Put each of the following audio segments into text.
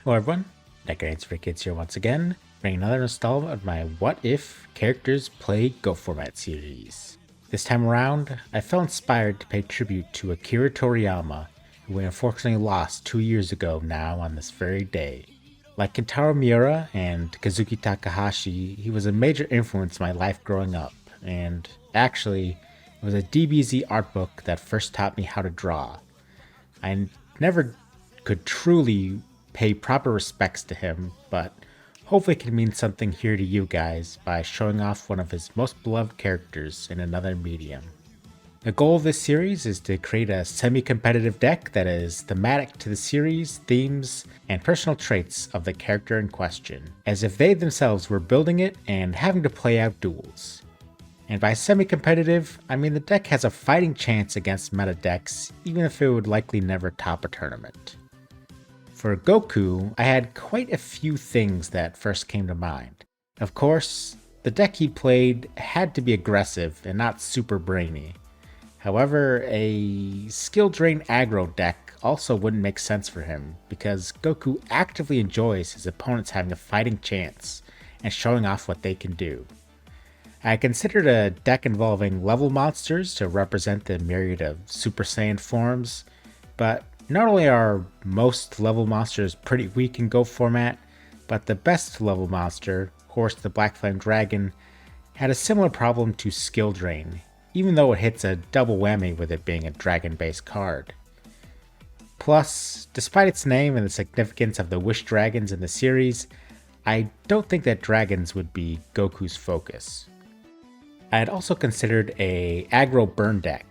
Hello everyone, Decades for Kids here once again, bringing another installment of my What If Characters Play Go Format series. This time around, I felt inspired to pay tribute to Akira Toriyama, who we unfortunately lost 2 years ago now on this very day. Like Kentaro Miura and Kazuki Takahashi, he was a major influence in my life growing up, and actually, it was a DBZ art book that first taught me how to draw. I never could truly pay proper respects to him, but hopefully it can mean something here to you guys by showing off one of his most beloved characters in another medium. The goal of this series is to create a semi-competitive deck that is thematic to the series, themes, and personal traits of the character in question, as if they themselves were building it and having to play out duels. And by semi-competitive, I mean the deck has a fighting chance against meta decks, even if it would likely never top a tournament. For Goku, I had quite a few things that first came to mind. Of course, the deck he played had to be aggressive and not super brainy. However, a skill drain aggro deck also wouldn't make sense for him, because Goku actively enjoys his opponents having a fighting chance and showing off what they can do. I considered a deck involving level monsters to represent the myriad of Super Saiyan forms, but not only are most level monsters pretty weak in Go format, but the best level monster, Horse the Black Flame Dragon, had a similar problem to skill drain, even though it hits a double whammy with it being a dragon-based card. Plus, despite its name and the significance of the Wish Dragons in the series, I don't think that dragons would be Goku's focus. I had also considered a aggro burn deck,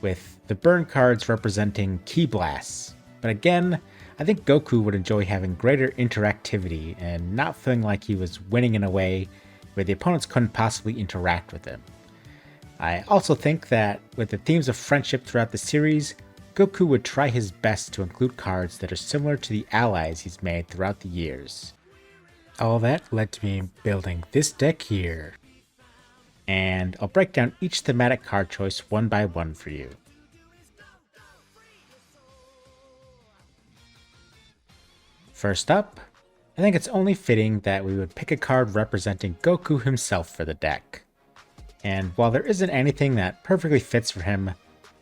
with the burn cards representing Ki Blasts, but again, I think Goku would enjoy having greater interactivity and not feeling like he was winning in a way where the opponents couldn't possibly interact with him. I also think that with the themes of friendship throughout the series, Goku would try his best to include cards that are similar to the allies he's made throughout the years. All that led to me building this deck here, and I'll break down each thematic card choice one by one for you. First up, I think it's only fitting that we would pick a card representing Goku himself for the deck. And while there isn't anything that perfectly fits for him,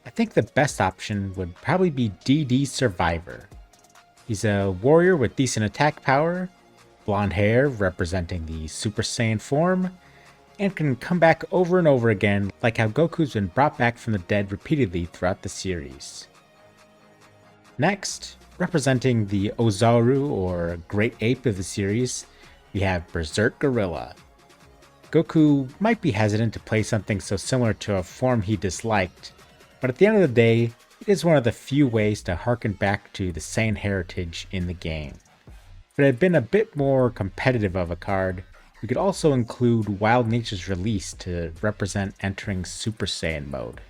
I think the best option would probably be DD Survivor. He's a warrior with decent attack power, blonde hair representing the Super Saiyan form, and can come back over and over again like how Goku's been brought back from the dead repeatedly throughout the series. Next, representing the Ozaru or Great Ape of the series, we have Berserk Gorilla. Goku might be hesitant to play something so similar to a form he disliked, but at the end of the day, it is one of the few ways to harken back to the Saiyan heritage in the game. If it had been a bit more competitive of a card, we could also include Wild Nature's Release to represent entering Super Saiyan mode.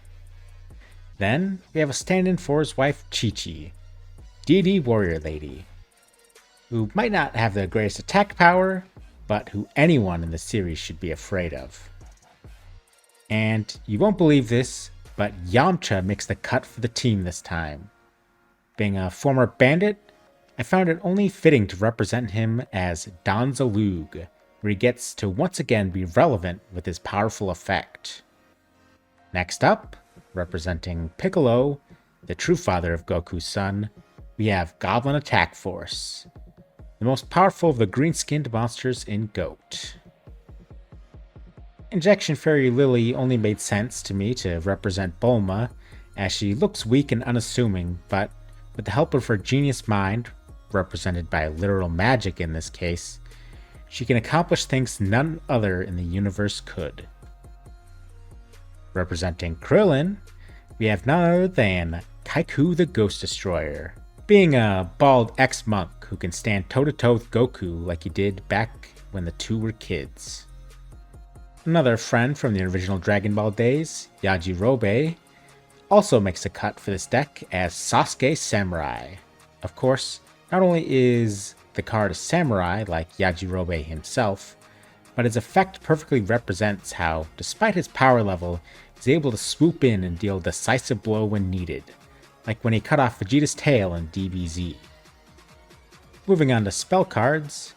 Then, we have a stand-in for his wife Chi-Chi, DD Warrior Lady, who might not have the greatest attack power, but who anyone in the series should be afraid of. And you won't believe this, but Yamcha makes the cut for the team this time. Being a former bandit, I found it only fitting to represent him as Danzalug, where he gets to once again be relevant with his powerful effect. Next up, representing Piccolo, the true father of Goku's son, we have Goblin Attack Force, the most powerful of the green-skinned monsters in GOAT. Injection Fairy Lily only made sense to me to represent Bulma, as she looks weak and unassuming, but with the help of her genius mind, represented by literal magic in this case, she can accomplish things none other in the universe could. Representing Krillin, we have none other than Kaiku the Ghost Destroyer, being a bald ex-monk who can stand toe-to-toe with Goku like he did back when the two were kids. Another friend from the original Dragon Ball days, Yajirobe, also makes a cut for this deck as Sasuke Samurai. Of course, not only is the card a samurai like Yajirobe himself, but his effect perfectly represents how, despite his power level, he's able to swoop in and deal a decisive blow when needed, like when he cut off Vegeta's tail in DBZ. Moving on to spell cards,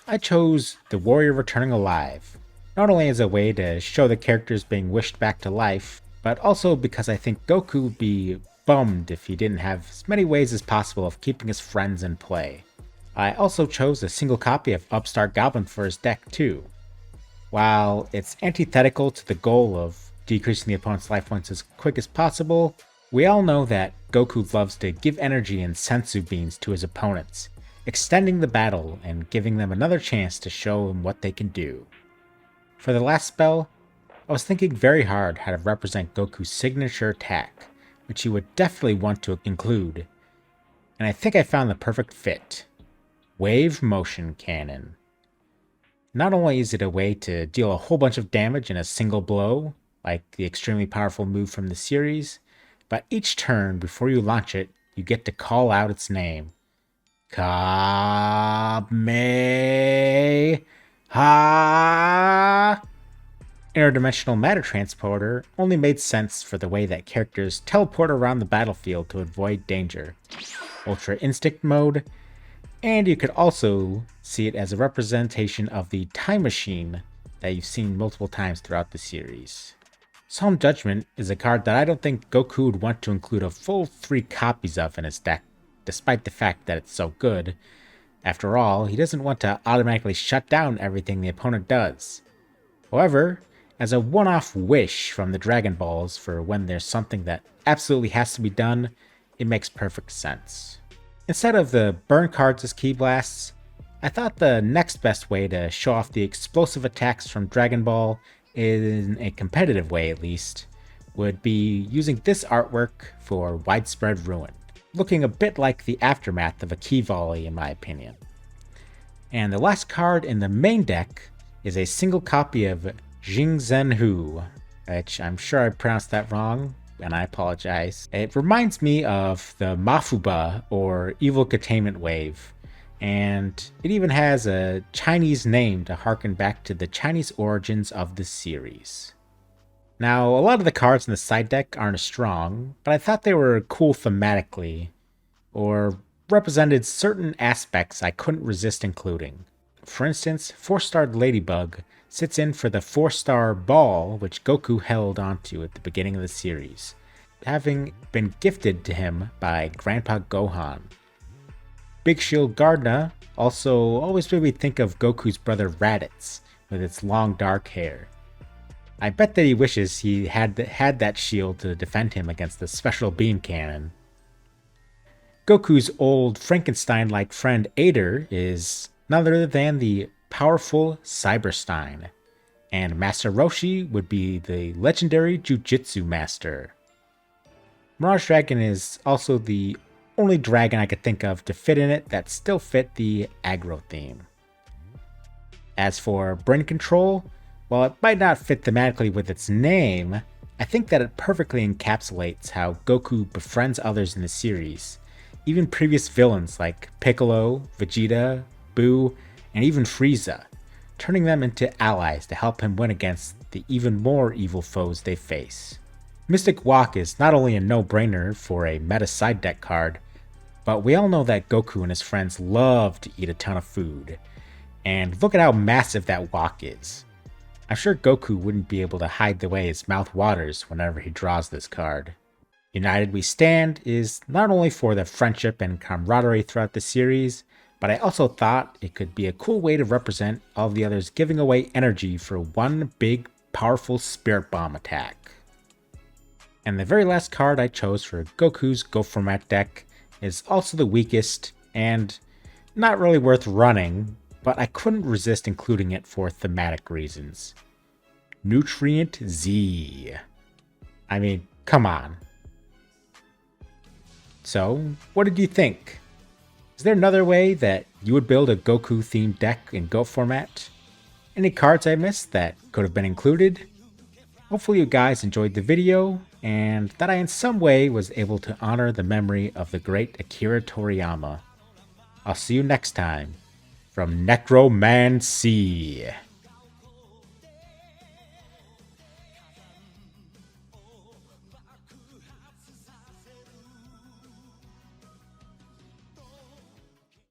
I chose the Warrior Returning Alive, not only as a way to show the characters being wished back to life, but also because I think Goku would be bummed if he didn't have as many ways as possible of keeping his friends in play. I also chose a single copy of Upstart Goblin for his deck too. While it's antithetical to the goal of decreasing the opponent's life points as quick as possible, we all know that Goku loves to give energy and senzu beans to his opponents, extending the battle and giving them another chance to show them what they can do. For the last spell, I was thinking very hard how to represent Goku's signature attack, which he would definitely want to include, and I think I found the perfect fit. Wave Motion Cannon. Not only is it a way to deal a whole bunch of damage in a single blow, like the extremely powerful move from the series, but each turn before you launch it, you get to call out its name. Kamehameha! Interdimensional Matter Transporter only made sense for the way that characters teleport around the battlefield to avoid danger. Ultra Instinct Mode, and you could also see it as a representation of the Time Machine that you've seen multiple times throughout the series. Solemn Judgment is a card that I don't think Goku would want to include a full 3 copies of in his deck, despite the fact that it's so good. After all, he doesn't want to automatically shut down everything the opponent does. However, as a one-off wish from the Dragon Balls for when there's something that absolutely has to be done, it makes perfect sense. Instead of the burn cards as Ki Blasts, I thought the next best way to show off the explosive attacks from Dragon Ball, in a competitive way at least, would be using this artwork for Widespread Ruin, looking a bit like the aftermath of a Ki Volley in my opinion. And the last card in the main deck is a single copy of Jingzhenhu, which I'm sure I pronounced that wrong, and I apologize. It reminds me of the Mafuba, or Evil Containment Wave, and it even has a Chinese name to harken back to the Chinese origins of the series. Now, a lot of the cards in the side deck aren't as strong, but I thought they were cool thematically, or represented certain aspects I couldn't resist including. For instance, 4-starred Ladybug sits in for the 4-star ball which Goku held onto at the beginning of the series, having been gifted to him by Grandpa Gohan. Big Shield Gardna also always made me think of Goku's brother Raditz, with its long dark hair. I bet that he wishes he had that shield to defend him against the special beam cannon. Goku's old Frankenstein-like friend Ader is none other than the powerful Cyberstein, and Master Roshi would be the legendary Jujutsu Master. Mirage Dragon is also the only dragon I could think of to fit in it that still fit the aggro theme. As for Brain Control, while it might not fit thematically with its name, I think that it perfectly encapsulates how Goku befriends others in the series, even previous villains like Piccolo, Vegeta, Buu, and even Frieza, turning them into allies to help him win against the even more evil foes they face. Mystic Walk is not only a no-brainer for a meta side deck card, but we all know that Goku and his friends love to eat a ton of food, and look at how massive that walk is. I'm sure Goku wouldn't be able to hide the way his mouth waters whenever he draws this card. United We Stand is not only for the friendship and camaraderie throughout the series, but I also thought it could be a cool way to represent all the others giving away energy for one big, powerful Spirit Bomb attack. And the very last card I chose for Goku's Go Format deck is also the weakest, and not really worth running, but I couldn't resist including it for thematic reasons. Nutrient Z. I mean, come on. So, what did you think? Is there another way that you would build a Goku themed deck in Go Format? Any cards I missed that could have been included? Hopefully you guys enjoyed the video, and that I in some way was able to honor the memory of the great Akira Toriyama. I'll see you next time from Necromancy.